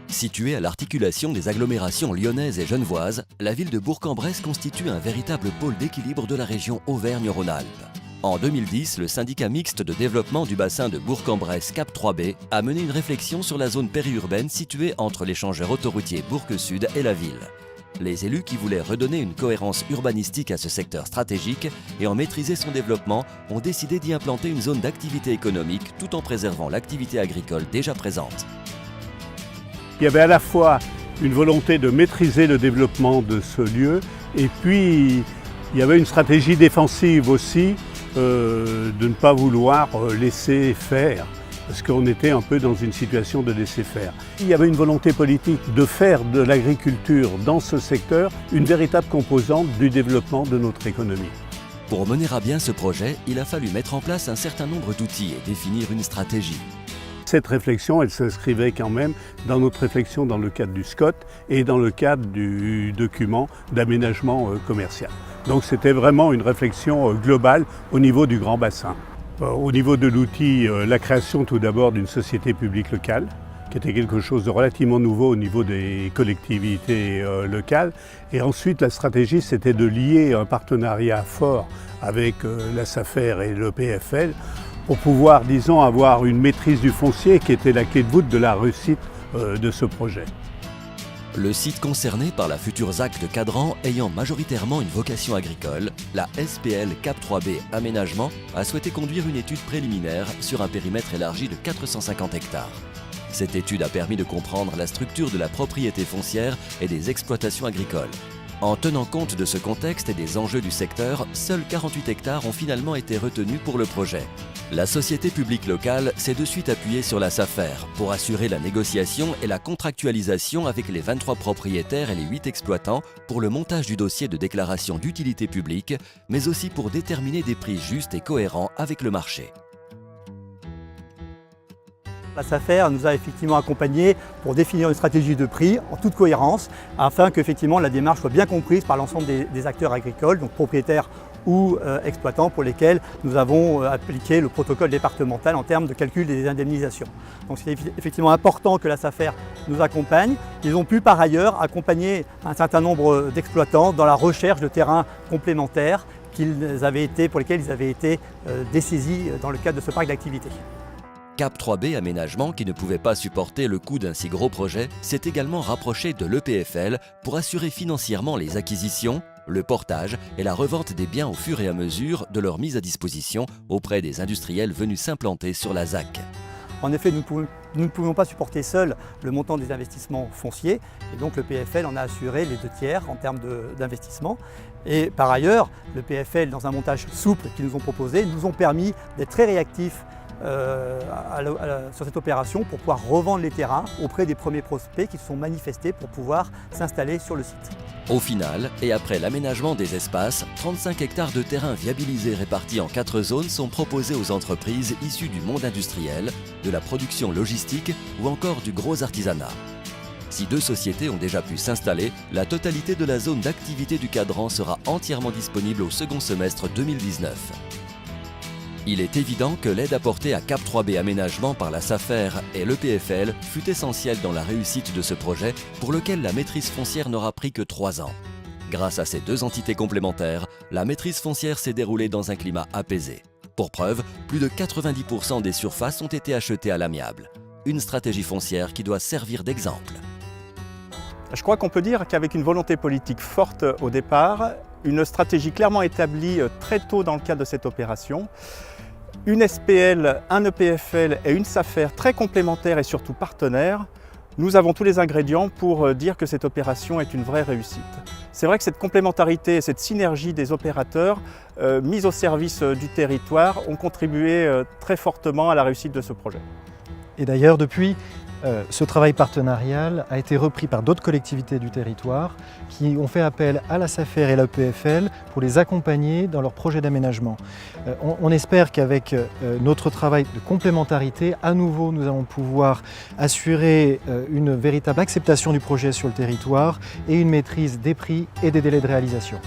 Située à l'articulation des agglomérations lyonnaises et genevoises, la ville de Bourg-en-Bresse constitue un véritable pôle d'équilibre de la région Auvergne-Rhône-Alpes. En 2010, le syndicat mixte de développement du bassin de Bourg-en-Bresse Cap 3B a mené une réflexion sur la zone périurbaine située entre l'échangeur autoroutier Bourg-Sud et la ville. Les élus qui voulaient redonner une cohérence urbanistique à ce secteur stratégique et en maîtriser son développement ont décidé d'y implanter une zone d'activité économique tout en préservant l'activité agricole déjà présente. Il y avait à la fois une volonté de maîtriser le développement de ce lieu et puis il y avait une stratégie défensive aussi de ne pas vouloir laisser faire parce qu'on était un peu dans une situation de laisser faire. Il y avait une volonté politique de faire de l'agriculture dans ce secteur une véritable composante du développement de notre économie. Pour mener à bien ce projet, il a fallu mettre en place un certain nombre d'outils et définir une stratégie. Cette réflexion, elle s'inscrivait quand même dans notre réflexion dans le cadre du SCOT et dans le cadre du document d'aménagement commercial. Donc c'était vraiment une réflexion globale au niveau du grand bassin. Au niveau de l'outil, la création tout d'abord d'une société publique locale, qui était quelque chose de relativement nouveau au niveau des collectivités locales. Et ensuite, la stratégie, c'était de lier un partenariat fort avec la SAFER et le PFL pour pouvoir, disons, avoir une maîtrise du foncier qui était la clé de voûte de la réussite de ce projet. Le site concerné par la future ZAC de Cadran ayant majoritairement une vocation agricole, la SPL Cap 3B Aménagement a souhaité conduire une étude préliminaire sur un périmètre élargi de 450 hectares. Cette étude a permis de comprendre la structure de la propriété foncière et des exploitations agricoles. En tenant compte de ce contexte et des enjeux du secteur, seuls 48 hectares ont finalement été retenus pour le projet. La société publique locale s'est de suite appuyée sur la SAFER pour assurer la négociation et la contractualisation avec les 23 propriétaires et les 8 exploitants pour le montage du dossier de déclaration d'utilité publique, mais aussi pour déterminer des prix justes et cohérents avec le marché. La SAFER nous a effectivement accompagnés pour définir une stratégie de prix en toute cohérence afin que la démarche soit bien comprise par l'ensemble des acteurs agricoles, donc propriétaires ou exploitants pour lesquels nous avons appliqué le protocole départemental en termes de calcul des indemnisations. Donc c'est effectivement important que la SAFER nous accompagne. Ils ont pu par ailleurs accompagner un certain nombre d'exploitants dans la recherche de terrains complémentaires pour lesquels ils avaient été dessaisis dans le cadre de ce parc d'activité. Cap 3B Aménagement, qui ne pouvait pas supporter le coût d'un si gros projet, s'est également rapproché de l'EPFL pour assurer financièrement les acquisitions, le portage et la revente des biens au fur et à mesure de leur mise à disposition auprès des industriels venus s'implanter sur la ZAC. En effet, nous ne pouvions pas supporter seuls le montant des investissements fonciers et donc le PFL en a assuré les 2/3 en termes d'investissement. Et par ailleurs, le PFL, dans un montage souple qu'ils nous ont proposé, nous ont permis d'être très réactifs sur cette opération pour pouvoir revendre les terrains auprès des premiers prospects qui se sont manifestés pour pouvoir s'installer sur le site. Au final, et après l'aménagement des espaces, 35 hectares de terrain viabilisés répartis en 4 zones sont proposés aux entreprises issues du monde industriel, de la production logistique ou encore du gros artisanat. Si 2 sociétés ont déjà pu s'installer, la totalité de la zone d'activité du Cadran sera entièrement disponible au second semestre 2019. Il est évident que l'aide apportée à Cap 3B Aménagement par la SAFER et l'EPFL fut essentielle dans la réussite de ce projet pour lequel la maîtrise foncière n'aura pris que 3 ans. Grâce à ces 2 entités complémentaires, la maîtrise foncière s'est déroulée dans un climat apaisé. Pour preuve, plus de 90% des surfaces ont été achetées à l'amiable. Une stratégie foncière qui doit servir d'exemple. Je crois qu'on peut dire qu'avec une volonté politique forte au départ, une stratégie clairement établie très tôt dans le cadre de cette opération, une SPL, un EPFL et une SAFER très complémentaires et surtout partenaires, nous avons tous les ingrédients pour dire que cette opération est une vraie réussite. C'est vrai que cette complémentarité et cette synergie des opérateurs mis au service du territoire ont contribué très fortement à la réussite de ce projet. Et d'ailleurs, depuis, ce travail partenarial a été repris par d'autres collectivités du territoire qui ont fait appel à la SAFER et à l'EPFL pour les accompagner dans leurs projets d'aménagement. On espère qu'avec notre travail de complémentarité, à nouveau, nous allons pouvoir assurer une véritable acceptation du projet sur le territoire et une maîtrise des prix et des délais de réalisation.